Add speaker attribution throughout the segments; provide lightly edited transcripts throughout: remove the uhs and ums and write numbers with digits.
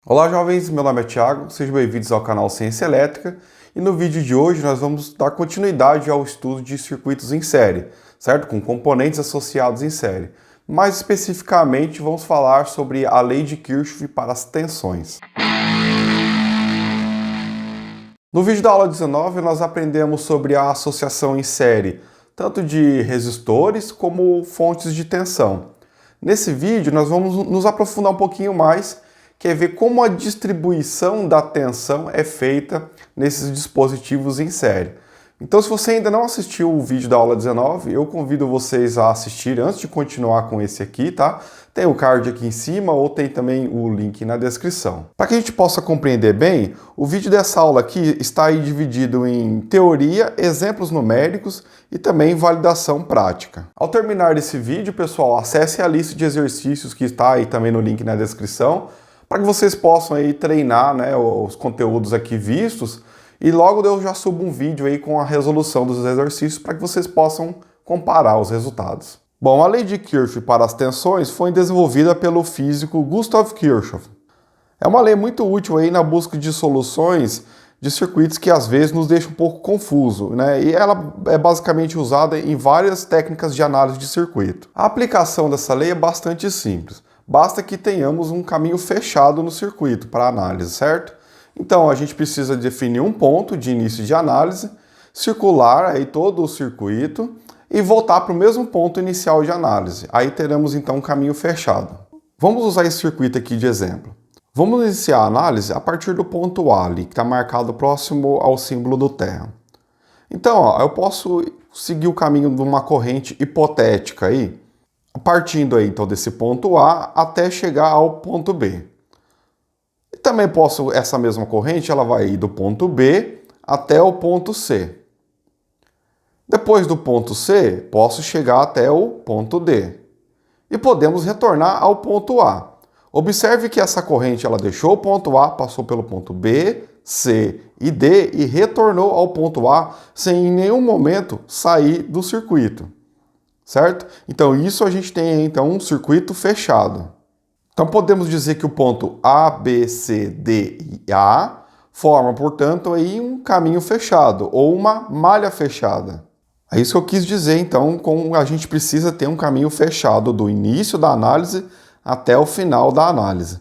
Speaker 1: Olá jovens, meu nome é Thiago, sejam bem-vindos ao canal Ciência Elétrica e no vídeo de hoje nós vamos dar continuidade ao estudo de circuitos em série, certo? Com componentes associados em série. Mais especificamente vamos falar sobre a lei de Kirchhoff para as tensões. No vídeo da aula 19 nós aprendemos sobre a associação em série, tanto de resistores como fontes de tensão. Nesse vídeo nós vamos nos aprofundar um pouquinho mais, quer ver como a distribuição da tensão é feita nesses dispositivos em série. Então, se você ainda não assistiu o vídeo da aula 19, eu convido vocês a assistir antes de continuar com esse aqui, tá? Tem o card aqui em cima ou tem também o link na descrição. Para que a gente possa compreender bem, o vídeo dessa aula aqui está aí dividido em teoria, exemplos numéricos e também validação prática. Ao terminar esse vídeo, pessoal, acesse a lista de exercícios que está aí também no link na descrição, para que vocês possam aí treinar, né, os conteúdos aqui vistos, e logo eu já subo um vídeo aí com a resolução dos exercícios para que vocês possam comparar os resultados. Bom, a lei de Kirchhoff para as tensões foi desenvolvida pelo físico Gustav Kirchhoff. É uma lei muito útil aí na busca de soluções de circuitos que às vezes nos deixam um pouco confuso, né? E ela é basicamente usada em várias técnicas de análise de circuito. A aplicação dessa lei é bastante simples. Basta que tenhamos um caminho fechado no circuito para análise, certo? Então a gente precisa definir um ponto de início de análise, circular aí todo o circuito e voltar para o mesmo ponto inicial de análise. Aí teremos então um caminho fechado. Vamos usar esse circuito aqui de exemplo. Vamos iniciar a análise a partir do ponto A ali, que está marcado próximo ao símbolo do terra. Então, ó, eu posso seguir o caminho de uma corrente hipotética aí, partindo aí então desse ponto A até chegar ao ponto B. E também posso, essa mesma corrente, ela vai ir do ponto B até o ponto C. Depois do ponto C, posso chegar até o ponto D. E podemos retornar ao ponto A. Observe que essa corrente ela deixou o ponto A, passou pelo ponto B, C e D e retornou ao ponto A sem em nenhum momento sair do circuito. Certo? Então isso a gente tem então um circuito fechado. Então podemos dizer que o ponto A, B, C, D e A formam, portanto, aí um caminho fechado ou uma malha fechada. É isso que eu quis dizer, então, com a gente precisa ter um caminho fechado do início da análise até o final da análise.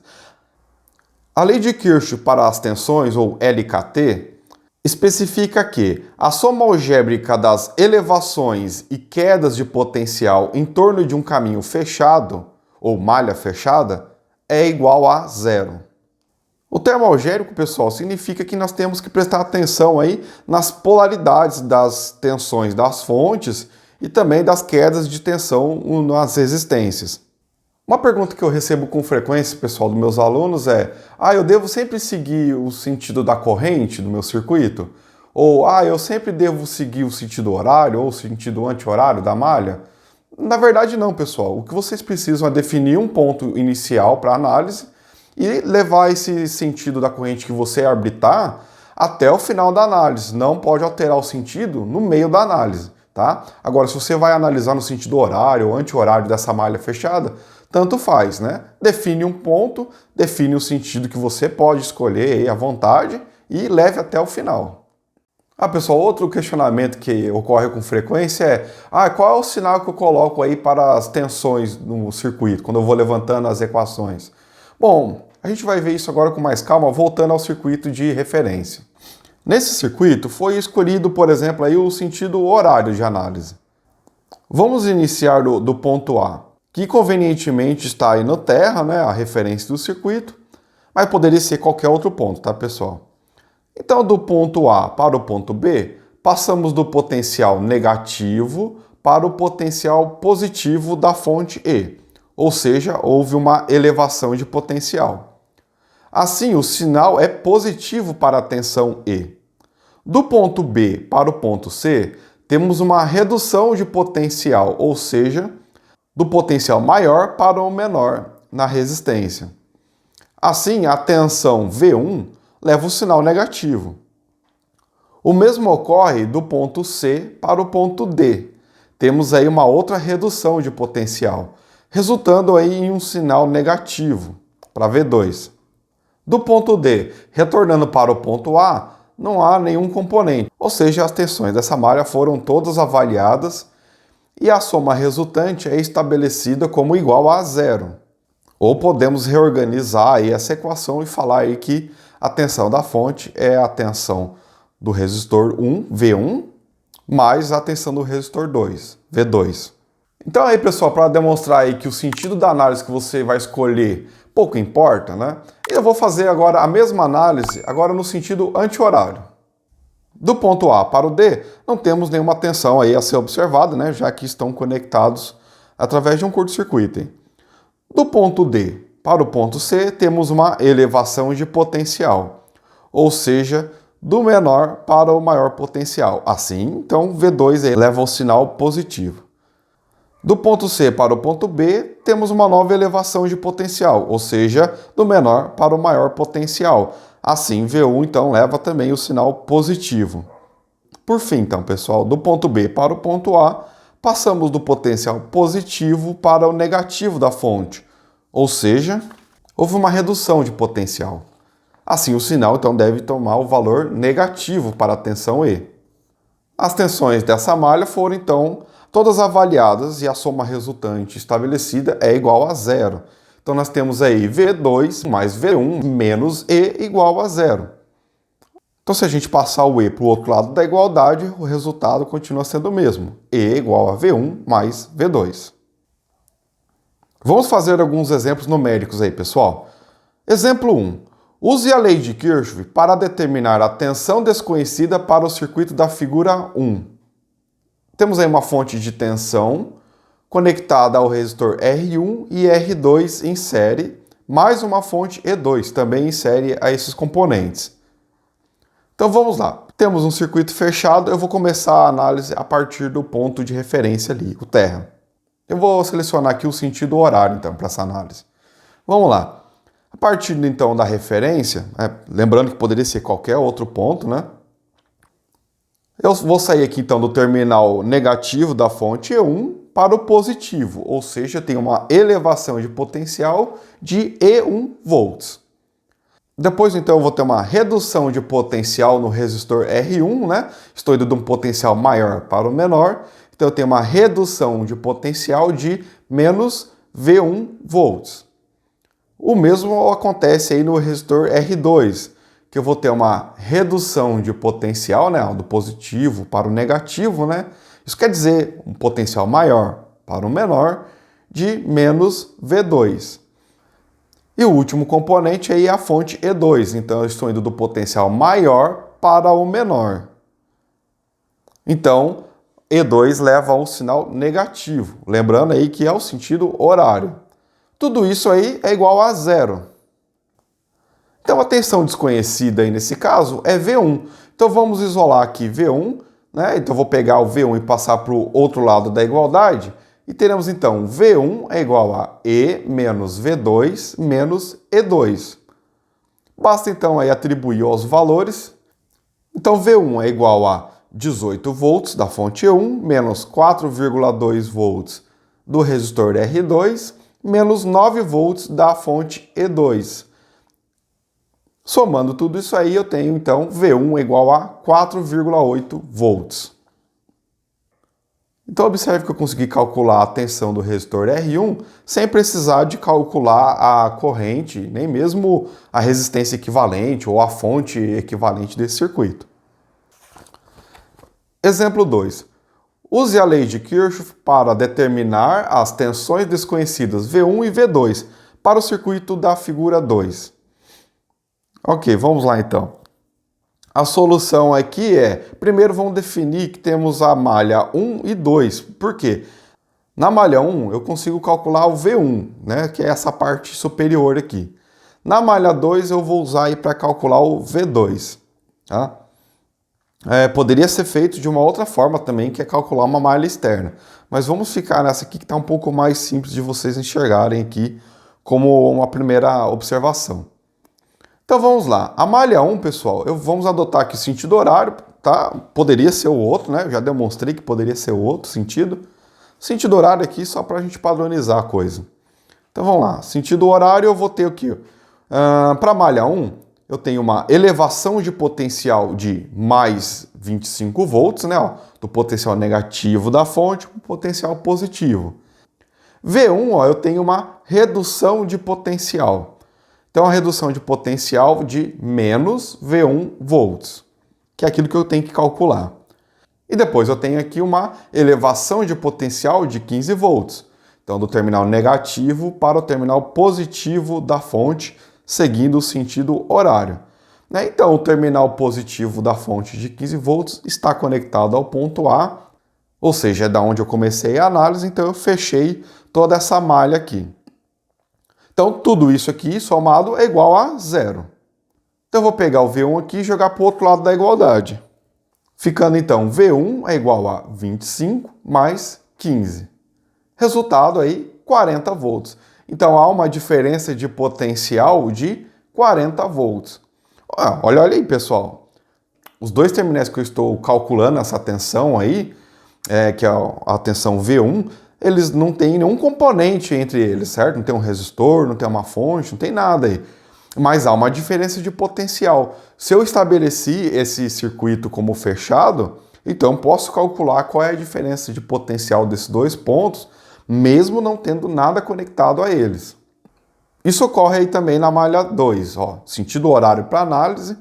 Speaker 1: A lei de Kirchhoff para as tensões, ou LKT, especifica que a soma algébrica das elevações e quedas de potencial em torno de um caminho fechado, ou malha fechada, é igual a zero. O termo algébrico, pessoal, significa que nós temos que prestar atenção aí nas polaridades das tensões das fontes e também das quedas de tensão nas resistências. Uma pergunta que eu recebo com frequência, pessoal, dos meus alunos é: eu devo sempre seguir o sentido da corrente do meu circuito? Ou, eu sempre devo seguir o sentido horário ou o sentido anti-horário da malha? Na verdade não, pessoal. O que vocês precisam é definir um ponto inicial para análise e levar esse sentido da corrente que você arbitrar até o final da análise. Não pode alterar o sentido no meio da análise, tá? Agora, se você vai analisar no sentido horário ou anti-horário dessa malha fechada, tanto faz, né? Define um ponto, define o sentido que você pode escolher aí à vontade e leve até o final. Pessoal, outro questionamento que ocorre com frequência é: qual é o sinal que eu coloco aí para as tensões no circuito, quando eu vou levantando as equações? Bom, a gente vai ver isso agora com mais calma, voltando ao circuito de referência. Nesse circuito foi escolhido, por exemplo, aí o sentido horário de análise. Vamos iniciar do ponto A, que convenientemente está aí no terra, né, a referência do circuito, mas poderia ser qualquer outro ponto, tá, pessoal? Então, do ponto A para o ponto B, passamos do potencial negativo para o potencial positivo da fonte E, ou seja, houve uma elevação de potencial. Assim, o sinal é positivo para a tensão E. Do ponto B para o ponto C, temos uma redução de potencial, ou seja, do potencial maior para o menor na resistência. Assim, a tensão V1 leva o sinal negativo. O mesmo ocorre do ponto C para o ponto D. Temos aí uma outra redução de potencial, resultando aí em um sinal negativo para V2. Do ponto D, retornando para o ponto A, não há nenhum componente, ou seja, as tensões dessa malha foram todas avaliadas e a soma resultante é estabelecida como igual a zero. Ou podemos reorganizar aí essa equação e falar aí que a tensão da fonte é a tensão do resistor 1, V1, mais a tensão do resistor 2, V2. Então aí, pessoal, para demonstrar aí que o sentido da análise que você vai escolher pouco importa, né? Eu vou fazer agora a mesma análise, agora no sentido anti-horário. Do ponto A para o D, não temos nenhuma tensão aí a ser observada, né? Já que estão conectados através de um curto-circuito. Do ponto D para o ponto C, temos uma elevação de potencial, ou seja, do menor para o maior potencial. Assim, então, V2 eleva o sinal positivo. Do ponto C para o ponto B, temos uma nova elevação de potencial, ou seja, do menor para o maior potencial. Assim, V1 então leva também o sinal positivo. Por fim, então, pessoal, do ponto B para o ponto A, passamos do potencial positivo para o negativo da fonte, ou seja, houve uma redução de potencial. Assim, o sinal então deve tomar o valor negativo para a tensão E. As tensões dessa malha foram então todas avaliadas e a soma resultante estabelecida é igual a zero. Então nós temos aí V2 mais V1 menos E igual a zero. Então se a gente passar o E para o outro lado da igualdade, o resultado continua sendo o mesmo. E igual a V1 mais V2. Vamos fazer alguns exemplos numéricos aí, pessoal. Exemplo 1. Use a lei de Kirchhoff para determinar a tensão desconhecida para o circuito da figura 1. Temos aí uma fonte de tensão conectada ao resistor R1 e R2 em série, mais uma fonte E2 também em série a esses componentes. Então vamos lá. Temos um circuito fechado, eu vou começar a análise a partir do ponto de referência ali, o terra. Eu vou selecionar aqui o sentido horário então para essa análise. Vamos lá. A partir então da referência, lembrando que poderia ser qualquer outro ponto, né? Eu vou sair aqui então do terminal negativo da fonte E1 para o positivo, ou seja, tem uma elevação de potencial de E1 volts. Depois então eu vou ter uma redução de potencial no resistor R1, né? Estou indo de um potencial maior para o menor, então eu tenho uma redução de potencial de menos V1 volts. O mesmo acontece aí no resistor R2, que eu vou ter uma redução de potencial, né, do positivo para o negativo, né? Isso quer dizer um potencial maior para o menor de menos V2. E o último componente aí é a fonte E2, então eu estou indo do potencial maior para o menor. Então, E2 leva ao sinal negativo, lembrando aí que é o sentido horário. Tudo isso aí é igual a zero. Então a tensão desconhecida aí nesse caso é V1. Então vamos isolar aqui V1, né? Então eu vou pegar o V1 e passar para o outro lado da igualdade e teremos então V1 é igual a E menos V2 menos E2. Basta então aí atribuir os valores. Então V1 é igual a 18 volts da fonte E1 menos 4,2 volts do resistor R2 menos 9 volts da fonte E2. Somando tudo isso aí, eu tenho então V1 igual a 4,8 volts. Então observe que eu consegui calcular a tensão do resistor R1 sem precisar de calcular a corrente, nem mesmo a resistência equivalente ou a fonte equivalente desse circuito. Exemplo 2. Use a lei de Kirchhoff para determinar as tensões desconhecidas V1 e V2 para o circuito da figura 2. Ok, vamos lá então. A solução aqui é, primeiro vamos definir que temos a malha 1 e 2. Por quê? Na malha 1 eu consigo calcular o V1, né, que é essa parte superior aqui. Na malha 2 eu vou usar aí para calcular o V2. Tá? Poderia ser feito de uma outra forma também, que é calcular uma malha externa. Mas vamos ficar nessa aqui que está um pouco mais simples de vocês enxergarem aqui como uma primeira observação. Então vamos lá, a malha 1, pessoal, vamos adotar aqui o sentido horário, tá? Poderia ser o outro, né? Eu já demonstrei que poderia ser o outro sentido. Sentido horário aqui só para a gente padronizar a coisa. Então vamos lá, sentido horário eu vou ter aqui Para a malha 1, eu tenho uma elevação de potencial de mais 25 volts, né, ó, do potencial negativo da fonte para o potencial positivo. V1, ó, eu tenho uma redução de potencial. Então, a redução de potencial de menos V1 volts, que é aquilo que eu tenho que calcular. E depois eu tenho aqui uma elevação de potencial de 15 volts. Então, do terminal negativo para o terminal positivo da fonte, seguindo o sentido horário. Então, o terminal positivo da fonte de 15 volts está conectado ao ponto A, ou seja, é da onde eu comecei a análise, então eu fechei toda essa malha aqui. Então, tudo isso aqui somado é igual a zero. Então, eu vou pegar o V1 aqui e jogar para o outro lado da igualdade. Ficando, então, V1 é igual a 25 mais 15. Resultado aí, 40 volts. Então, há uma diferença de potencial de 40 volts. Olha aí, pessoal. Os dois terminais que eu estou calculando essa tensão aí, que é a tensão V1, eles não têm nenhum componente entre eles, certo? Não tem um resistor, não tem uma fonte, não tem nada aí. Mas há uma diferença de potencial. Se eu estabeleci esse circuito como fechado, então posso calcular qual é a diferença de potencial desses dois pontos, mesmo não tendo nada conectado a eles. Isso ocorre aí também na malha 2, ó, sentido horário para análise.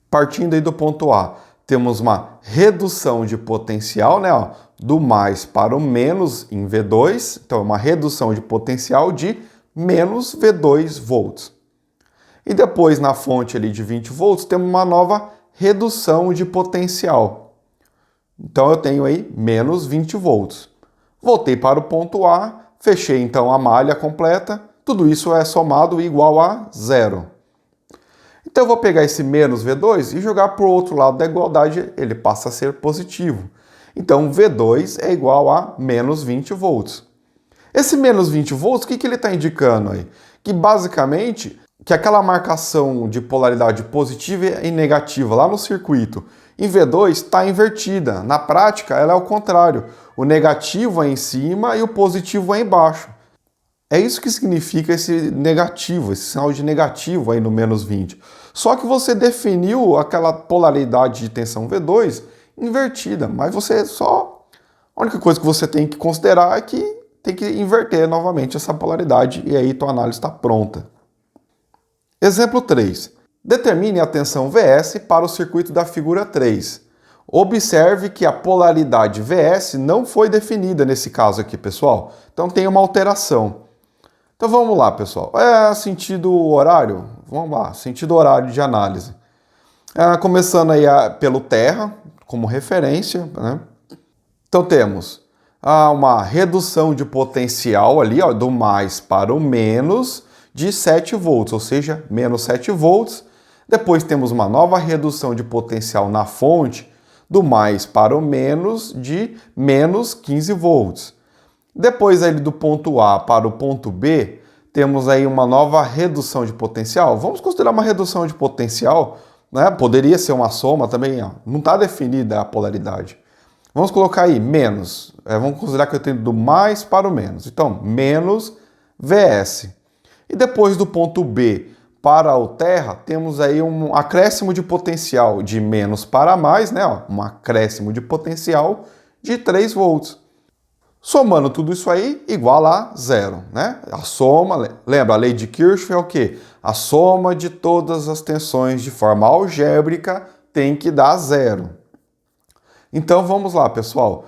Speaker 1: Partindo aí do ponto A, temos uma redução de potencial, né, ó, do mais para o menos em V2, então uma redução de potencial de menos V2 volts. E depois na fonte ali de 20 volts temos uma nova redução de potencial. Então eu tenho aí menos 20 volts. Voltei para o ponto A, fechei então a malha completa, tudo isso é somado igual a zero. Então eu vou pegar esse menos V2 e jogar para o outro lado da igualdade, ele passa a ser positivo. Então V2 é igual a menos 20 volts. Esse menos 20 volts, o que ele está indicando aí? Que basicamente, que aquela marcação de polaridade positiva e negativa lá no circuito em V2 está invertida. Na prática, ela é o contrário. O negativo é em cima e o positivo é embaixo. É isso que significa esse negativo, esse sinal de negativo aí no menos 20. Só que você definiu aquela polaridade de tensão V2 invertida, mas você só... A única coisa que você tem que considerar é que tem que inverter novamente essa polaridade e aí tua análise está pronta. Exemplo 3. Determine a tensão Vs para o circuito da figura 3. Observe que a polaridade Vs não foi definida nesse caso aqui, pessoal. Então tem uma alteração. Então vamos lá, pessoal. Sentido horário? Vamos lá, sentido horário de análise. Começando aí pelo terra, como referência, né? Então temos uma redução de potencial ali, ó, do mais para o menos de 7 volts, ou seja, menos 7 volts. Depois temos uma nova redução de potencial na fonte do mais para o menos de menos 15 volts. Depois aí do ponto A para o ponto B, temos aí uma nova redução de potencial. Vamos considerar uma redução de potencial, né? Poderia ser uma soma também, ó. Não está definida a polaridade. Vamos colocar aí menos. Vamos considerar que eu tenho do mais para o menos. Então, menos Vs. E depois do ponto B para o terra, temos aí um acréscimo de potencial de menos para mais, né? Ó, um acréscimo de potencial de 3 volts. Somando tudo isso aí, igual a zero, né? A soma, lembra, a lei de Kirchhoff é o quê? A soma de todas as tensões de forma algébrica tem que dar zero. Então vamos lá, pessoal.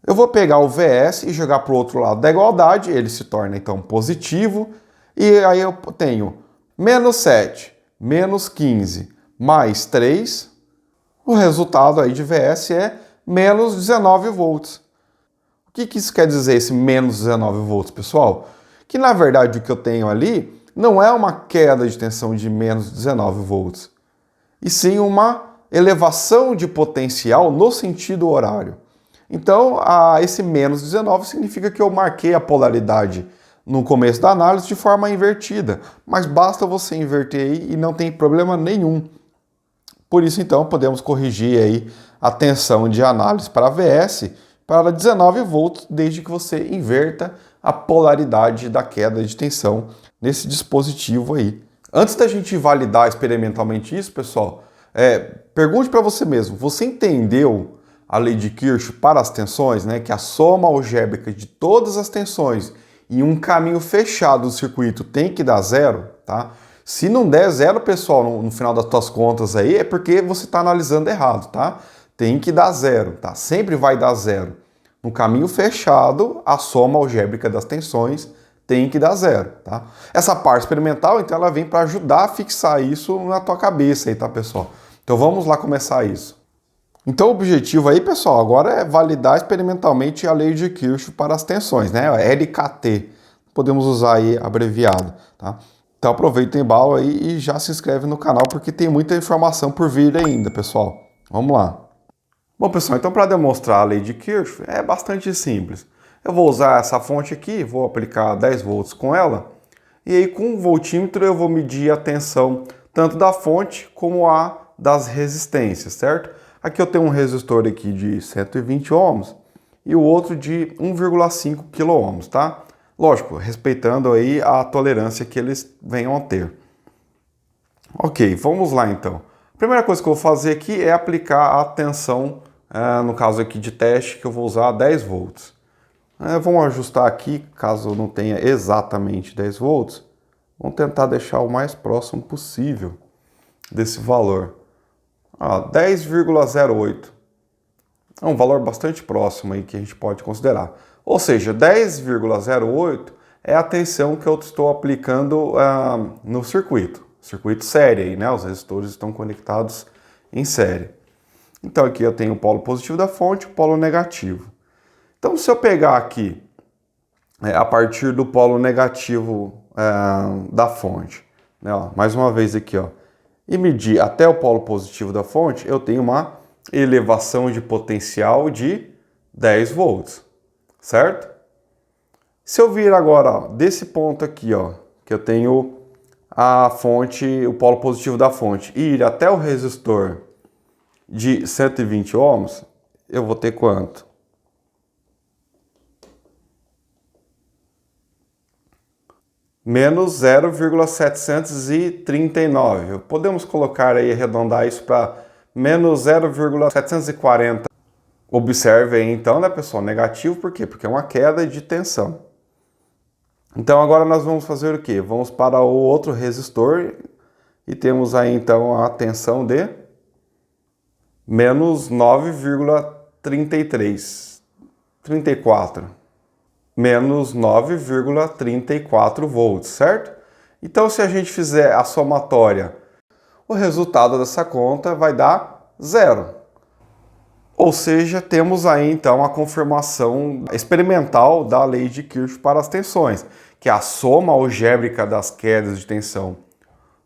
Speaker 1: Eu vou pegar o Vs e jogar para o outro lado da igualdade, ele se torna então positivo, e aí eu tenho menos 7, menos 15, mais 3, o resultado aí de Vs é menos 19 volts. O que isso quer dizer, esse menos 19 volts, pessoal? Que na verdade o que eu tenho ali não é uma queda de tensão de menos 19 volts, e sim uma elevação de potencial no sentido horário. Então, esse menos 19 significa que eu marquei a polaridade no começo da análise de forma invertida, mas basta você inverter aí e não tem problema nenhum. Por isso, então, podemos corrigir aí a tensão de análise para Vs para 19 volts, desde que você inverta a polaridade da queda de tensão nesse dispositivo aí. Antes da gente validar experimentalmente isso, pessoal, pergunte para você mesmo, você entendeu a lei de Kirchhoff para as tensões, né? Que a soma algébrica de todas as tensões em um caminho fechado do circuito tem que dar zero, tá? Se não der zero, pessoal, no final das tuas contas aí, é porque você está analisando errado, tá? Tem que dar zero, tá? Sempre vai dar zero. No caminho fechado, a soma algébrica das tensões tem que dar zero, tá? Essa parte experimental, então, ela vem para ajudar a fixar isso na tua cabeça aí, tá, pessoal? Então vamos lá começar isso. Então o objetivo aí, pessoal, agora é validar experimentalmente a lei de Kirchhoff para as tensões, né? LKT, podemos usar aí abreviado, tá? Então aproveita o embalo aí e já se inscreve no canal porque tem muita informação por vir ainda, pessoal. Vamos lá. Bom, pessoal, então para demonstrar a lei de Kirchhoff é bastante simples. Eu vou usar essa fonte aqui, vou aplicar 10 volts com ela, e aí com um voltímetro eu vou medir a tensão tanto da fonte como a das resistências, certo? Aqui eu tenho um resistor aqui de 120 ohms e o outro de 1,5 kΩ, tá? Lógico, respeitando aí a tolerância que eles venham a ter. Ok, vamos lá então. A primeira coisa que eu vou fazer aqui é aplicar a tensão, no caso aqui de teste, que eu vou usar 10 volts. Vamos ajustar aqui, caso não tenha exatamente 10 volts, vamos tentar deixar o mais próximo possível desse valor. 10,08. É um valor bastante próximo aí que a gente pode considerar. Ou seja, 10,08 é a tensão que eu estou aplicando no circuito. Circuito série aí, né? Os resistores estão conectados em série. Então aqui eu tenho o polo positivo da fonte e o polo negativo. Então se eu pegar aqui, a partir do polo negativo da fonte, né, ó, mais uma vez aqui, ó, e medir até o polo positivo da fonte, eu tenho uma elevação de potencial de 10 volts, certo? Se eu vir agora, ó, desse ponto aqui, ó, que eu tenho a fonte, o polo positivo da fonte, e ir até o resistor de 120 ohms, eu vou ter quanto? Menos 0,739. Podemos colocar aí, arredondar isso para menos 0,740. Observe aí então, né, pessoal, negativo, por quê? Porque é uma queda de tensão. Então agora nós vamos fazer o quê? Vamos para o outro resistor e temos aí então a tensão de menos 34. Menos 9,34 volts, certo? Então, se a gente fizer a somatória, o resultado dessa conta vai dar zero. Ou seja, temos aí então a confirmação experimental da lei de Kirchhoff para as tensões, que a soma algébrica das quedas de tensão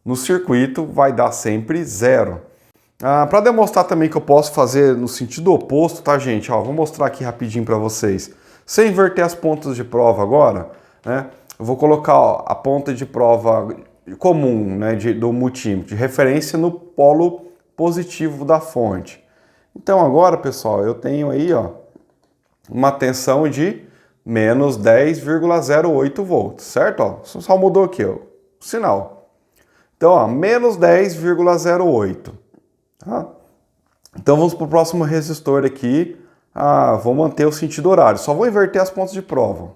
Speaker 1: no circuito vai dar sempre zero. Para demonstrar também que eu posso fazer no sentido oposto, tá, gente? Vou mostrar aqui rapidinho para vocês. Se eu inverter as pontas de prova agora, né, eu vou colocar a ponta de prova comum, né, do multímetro, de referência no polo positivo da fonte. Então agora, pessoal, eu tenho aí uma tensão de menos 10,08 volts, certo? Só mudou aqui o sinal. Então, menos 10,08. Tá? Então vamos para o próximo resistor aqui. Vou manter o sentido horário, só vou inverter as pontas de prova.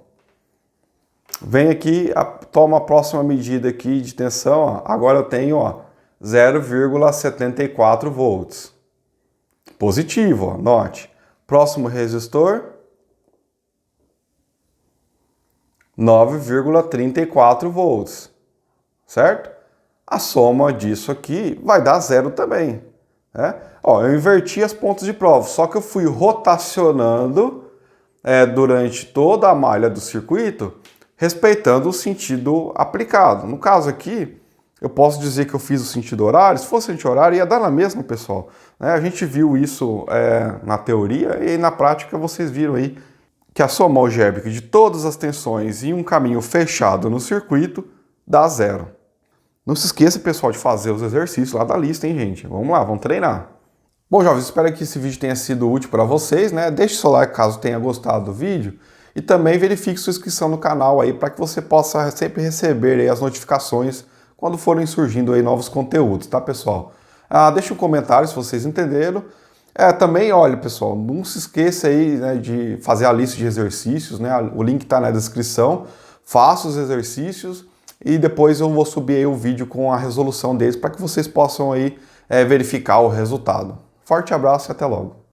Speaker 1: Vem aqui, toma a próxima medida aqui de tensão, agora eu tenho 0,74 volts. Positivo, note. Próximo resistor, 9,34 volts, certo? A soma disso aqui vai dar zero também, né? Eu inverti as pontas de prova, só que eu fui rotacionando durante toda a malha do circuito, respeitando o sentido aplicado. No caso aqui, eu posso dizer que eu fiz o sentido horário. Se fosse sentido horário, ia dar na mesma, pessoal. A gente viu isso na teoria e na prática vocês viram aí que a soma algébrica de todas as tensões em um caminho fechado no circuito dá zero. Não se esqueça, pessoal, de fazer os exercícios lá da lista, hein, gente? Vamos lá, vamos treinar. Bom, jovens, espero que esse vídeo tenha sido útil para vocês, né? Deixe seu like caso tenha gostado do vídeo. E também verifique sua inscrição no canal aí para que você possa sempre receber aí as notificações quando forem surgindo aí novos conteúdos, tá, pessoal? Deixe um comentário se vocês entenderam. Também, olha, pessoal, não se esqueça aí, né, de fazer a lista de exercícios, né? O link está na descrição. Faça os exercícios e depois eu vou subir aí o vídeo com a resolução deles para que vocês possam aí verificar o resultado. Forte abraço e até logo.